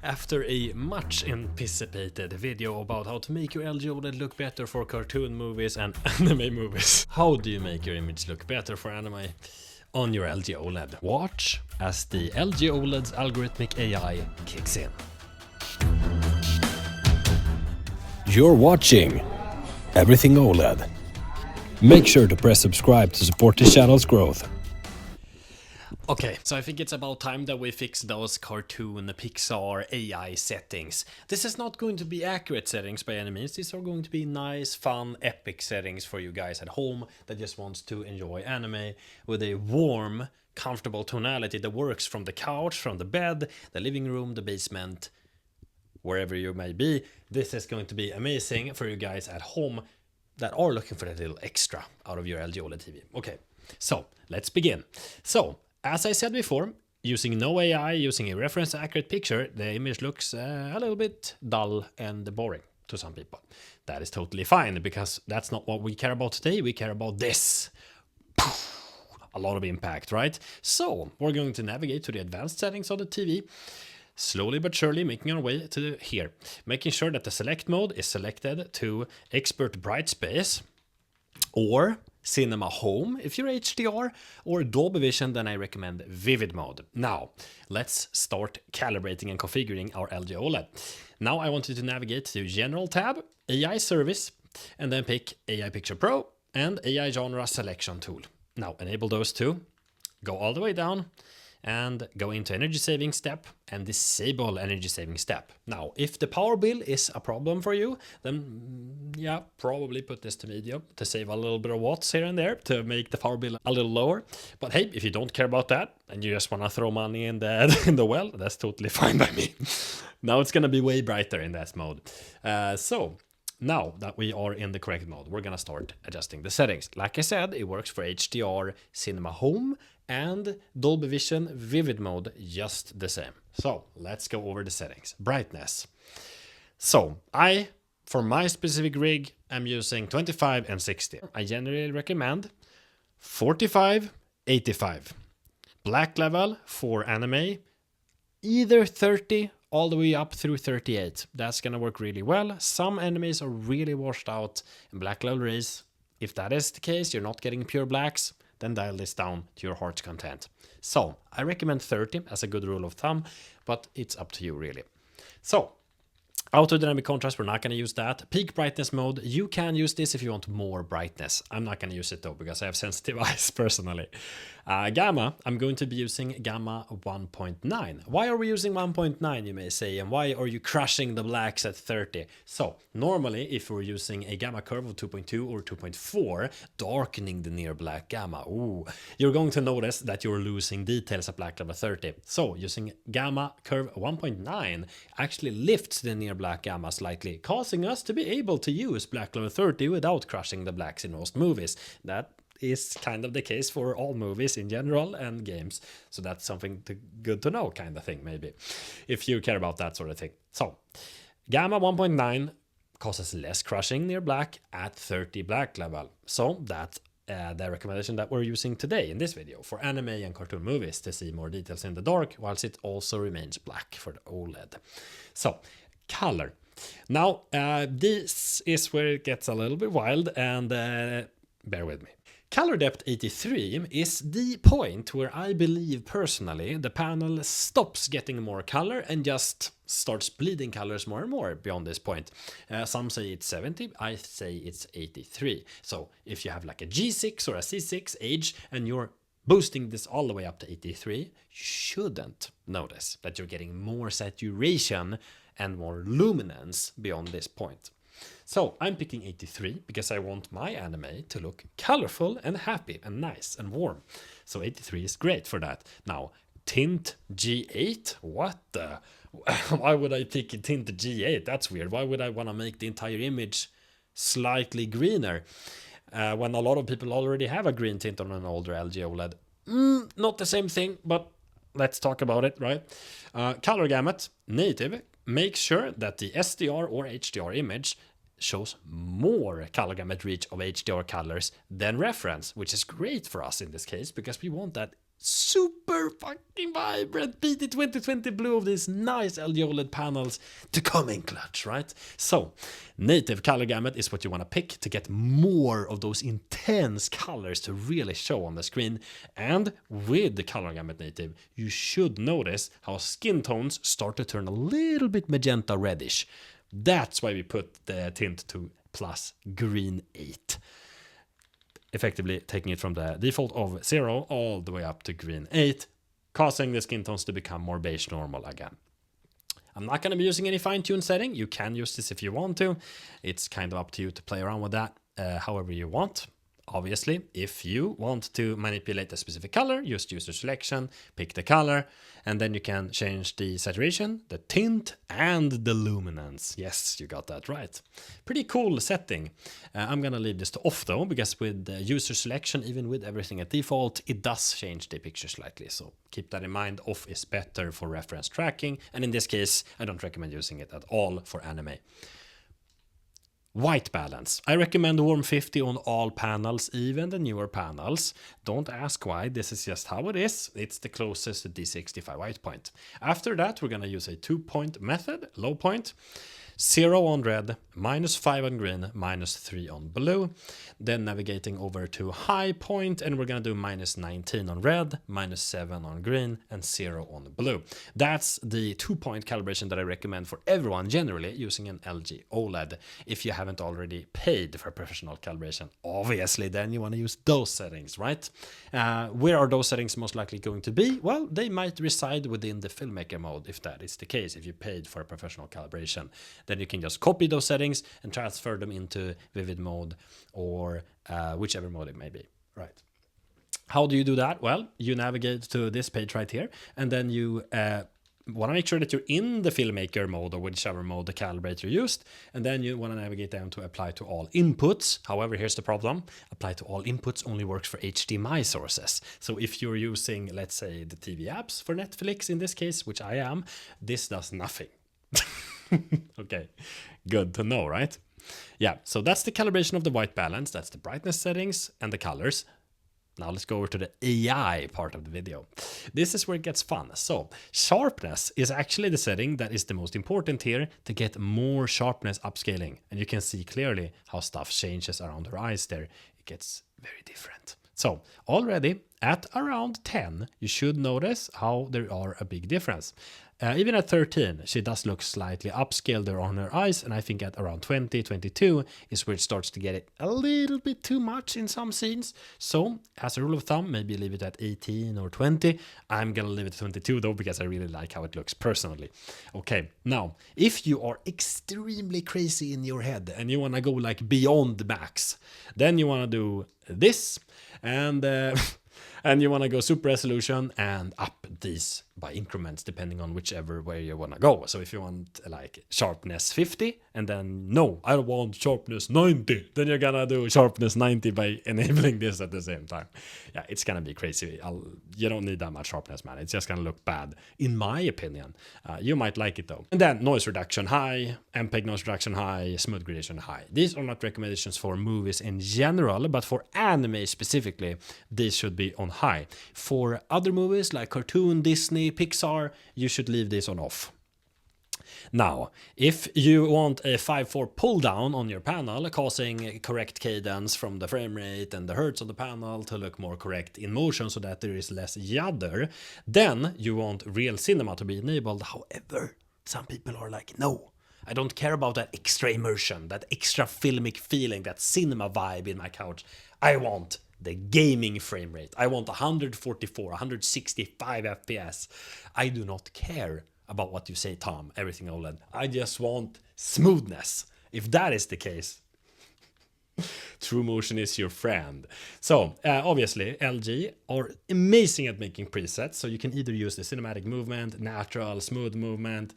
After a much anticipated video about how to make your LG OLED look better for cartoon movies and anime movies. How do you make your image look better for anime on your LG OLED? Watch as the LG OLED's algorithmic AI kicks in. You're watching Everything OLED. Make sure to press subscribe to support the channel's growth. Okay, so I think it's about time that we fix those cartoon Pixar AI settings. This is not going to be accurate settings by any means. These are going to be nice, fun, epic settings for you guys at home that just wants to enjoy anime with a warm, comfortable tonality that works from the couch, from the bed, the living room, the basement, wherever you may be. This is going to be amazing for you guys at home that are looking for a little extra out of your LG OLED TV. Okay, so let's begin. So, as I said before, using no AI, using a reference accurate picture, the image looks a little bit dull and boring to some people. That is totally fine, because that's not what we care about today. We care about this. A lot of impact, right? So we're going to navigate to the advanced settings of the TV, slowly but surely making our way to here, making sure that the select mode is selected to expert bright space or Cinema Home if you're HDR, or Dolby Vision, then I recommend Vivid mode. Now, let's start calibrating and configuring our LG OLED. Now I want you to navigate to General tab, AI Service, and then pick AI Picture Pro and AI Genre Selection Tool. Now enable those two, go all the way down, and go into energy saving step and disable energy saving step. Now, if the power bill is a problem for you, then yeah, probably put this to medium to save a little bit of watts here and there to make the power bill a little lower. But hey, if you don't care about that and you just want to throw money in the well, that's totally fine by me. Now it's going to be way brighter in that mode. So now that we are in the correct mode, we're going to start adjusting the settings. Like I said, it works for HDR, Cinema Home, and Dolby Vision Vivid mode just the same. So let's go over the settings. Brightness. So for my specific rig, I'm using 25 and 60. I generally recommend 45, 85. Black level for anime, either 30 all the way up through 38. That's gonna work really well. Some animes are really washed out in black level rays. If that is the case, you're not getting pure blacks, then dial this down to your heart's content. So I recommend 30 as a good rule of thumb, but it's up to you really. So auto dynamic contrast, we're not going to use that. Peak brightness mode, you can use this if you want more brightness. I'm not going to use it though, because I have sensitive eyes personally. Gamma, I'm going to be using Gamma 1.9. Why are we using 1.9, you may say, and why are you crushing the blacks at 30? So normally, if we're using a gamma curve of 2.2 or 2.4, darkening the near black gamma, you're going to notice that you're losing details at black level 30. So using gamma curve 1.9 actually lifts the near black gamma slightly, causing us to be able to use black level 30 without crushing the blacks in most movies. That is kind of the case for all movies in general and games. So that's something good to know kind of thing, maybe, if you care about that sort of thing. So gamma 1.9 causes less crushing near black at 30 black level. So that's the recommendation that we're using today in this video for anime and cartoon movies, to see more details in the dark whilst it also remains black for the OLED. So color. Now this is where it gets a little bit wild, and bear with me. Color depth 83 is the point where I believe personally the panel stops getting more color and just starts bleeding colors more and more beyond this point. Some say it's 70, I say it's 83. So if you have like a G6 or a C6 age and you're boosting this all the way up to 83, you shouldn't notice that you're getting more saturation and more luminance beyond this point. So I'm picking 83 because I want my anime to look colorful and happy and nice and warm. So 83 is great for that. Now, tint G8? What the? Why would I pick a tint G8? That's weird. Why would I want to make the entire image slightly greener when a lot of people already have a green tint on an older LG OLED? Not the same thing, but let's talk about it, right? Color gamut, native. Make sure that the SDR or HDR image shows more color gamut reach of HDR colors than reference, which is great for us in this case, because we want that super fucking vibrant BT 2020 blue of these nice LG OLED panels to come in clutch, right? So, native color gamut is what you want to pick to get more of those intense colors to really show on the screen. And with the color gamut native, you should notice how skin tones start to turn a little bit magenta reddish. That's why we put the tint to plus green 8. Effectively taking it from the default of 0 all the way up to green 8, causing the skin tones to become more beige normal again. I'm not going to be using any fine-tune setting. You can use this if you want to. It's kind of up to you to play around with that however you want. Obviously, if you want to manipulate a specific color, use user selection, pick the color, and then you can change the saturation, the tint, and the luminance. Yes, you got that right. Pretty cool setting. I'm gonna leave this to off though, because with user selection, even with everything at default, it does change the picture slightly. So keep that in mind. Off is better for reference tracking, and in this case, I don't recommend using it at all for anime. White balance. I recommend warm 50 on all panels, even the newer panels. Don't ask why, this is just how it is. It's the closest to D65 white point. After that, we're gonna use a 2-point method, low point. 0 on red, -5 on green, -3 on blue. Then navigating over to high point, and we're gonna do -19 on red, -7 on green, and 0 on blue. That's the 2-point calibration that I recommend for everyone generally using an LG OLED. If you haven't already paid for professional calibration, obviously then you want to use those settings, right? Where are those settings most likely going to be? Well, they might reside within the filmmaker mode if that is the case, if you paid for a professional calibration. Then you can just copy those settings and transfer them into vivid mode or whichever mode it may be, right? How do you do that? Well, you navigate to this page right here, and then you want to make sure that you're in the filmmaker mode or whichever mode the calibrator used, and then you want to navigate down to apply to all inputs. However, here's the problem. Apply to all inputs only works for HDMI sources. So if you're using, let's say, the TV apps for Netflix in this case, which I am, this does nothing. Okay, good to know, right? Yeah, so that's the calibration of the white balance. That's the brightness settings and the colors. Now let's go over to the AI part of the video. This is where it gets fun. So sharpness is actually the setting that is the most important here to get more sharpness upscaling. And you can see clearly how stuff changes around her eyes there. It gets very different. So already at around 10, you should notice how there are a big difference. Even at 13, she does look slightly upscaled there on her eyes, and I think at around 20, 22 is where it starts to get it a little bit too much in some scenes. So, as a rule of thumb, maybe leave it at 18 or 20. I'm gonna leave it at 22 though, because I really like how it looks personally. Okay, now, if you are extremely crazy in your head and you wanna go like beyond the max, then you wanna do this, and you want to go super resolution and up these by increments depending on whichever way you want to go. So if you want like sharpness 50 and then no, I want sharpness 90, then you're gonna do sharpness 90 by enabling this at the same time. Yeah, it's gonna be crazy. You don't need that much sharpness, man. It's just gonna look bad, in my opinion. You might like it though. And then noise reduction high, MPEG noise reduction high, smooth gradation high. These are not recommendations for movies in general, but for anime specifically, these should be on high. For other movies like cartoon, Disney, Pixar, you should leave this on off. Now, if you want a 5.4 pull down on your panel, causing correct cadence from the frame rate and the hertz on the panel to look more correct in motion so that there is less judder, then you want real cinema to be enabled. However, some people are like, no, I don't care about that extra immersion, that extra filmic feeling, that cinema vibe in my couch. I want the gaming frame rate. I want 144, 165 FPS. I do not care about what you say, Tom, everything OLED. I just want smoothness. If that is the case, True Motion is your friend. So, obviously, LG are amazing at making presets. So you can either use the cinematic movement, natural, smooth movement.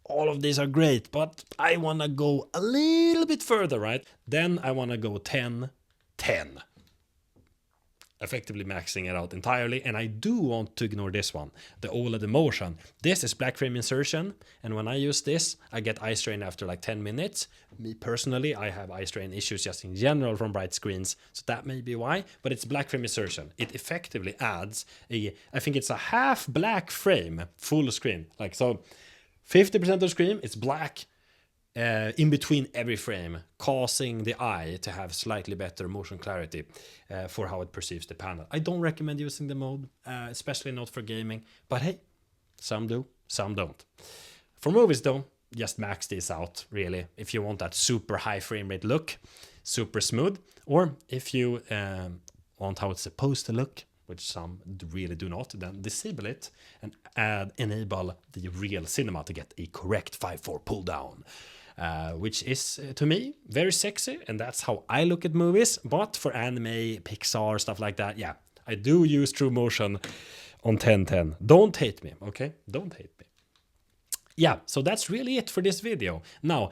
All of these are great, but I want to go a little bit further, right? Then I want to go 10, 10. effectively maxing it out entirely. And I do want to ignore this one, the OLED Emotion. This is black frame insertion, and when I use this, I get eye strain after like 10 minutes. Me personally, I have eye strain issues just in general from bright screens, so that may be why, but it's black frame insertion. It effectively adds I think it's a half black frame, full screen. Like, so 50% of the screen, it's black, in between every frame, causing the eye to have slightly better motion clarity for how it perceives the panel. I don't recommend using the mode, especially not for gaming, but hey, some do, some don't. For movies though, just max this out, really, if you want that super high frame rate look, super smooth, or if you want how it's supposed to look, which some really do not, then disable it and enable the real cinema to get a correct 5:4 pull down. Which is, to me, very sexy, and that's how I look at movies. But for anime, Pixar, stuff like that, yeah, I do use True Motion on 1010. Don't hate me, okay? Don't hate me. Yeah, so that's really it for this video. Now,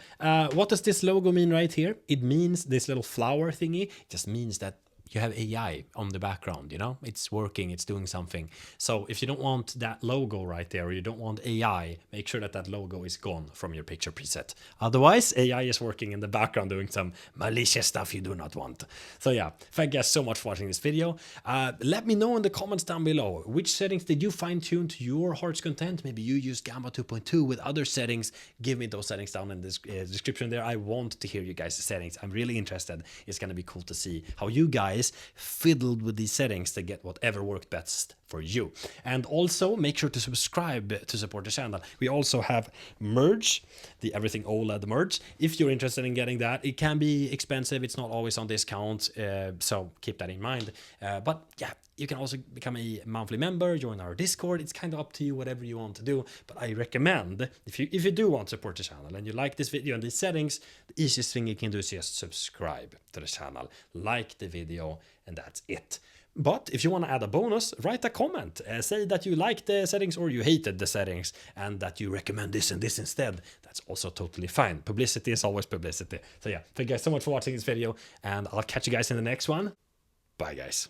what does this logo mean right here? It means this little flower thingy. It just means that you have AI on the background, you know? It's working, it's doing something. So if you don't want that logo right there, or you don't want AI, make sure that that logo is gone from your picture preset. Otherwise, AI is working in the background doing some malicious stuff you do not want. So yeah, thank you guys so much for watching this video. Let me know in the comments down below, which settings did you fine tune to your heart's content? Maybe you use Gamma 2.2 with other settings. Give me those settings down in the description there. I want to hear you guys' settings. I'm really interested. It's gonna be cool to see how you guys fiddled with these settings to get whatever worked best for you. And also make sure to subscribe to support the channel. We also have merge, the Everything OLED merge. If you're interested in getting that, it can be expensive. It's not always on discount, so keep that in mind. But yeah, you can also become a monthly member, join our Discord. It's kind of up to you, whatever you want to do. But I recommend, if you do want to support the channel and you like this video and these settings, the easiest thing you can do is just subscribe to the channel, like the video, and that's it. But if you want to add a bonus, write a comment. Say that you like the settings or you hated the settings and that you recommend this and this instead. That's also totally fine. Publicity is always publicity. So yeah, thank you guys so much for watching this video, and I'll catch you guys in the next one. Bye guys.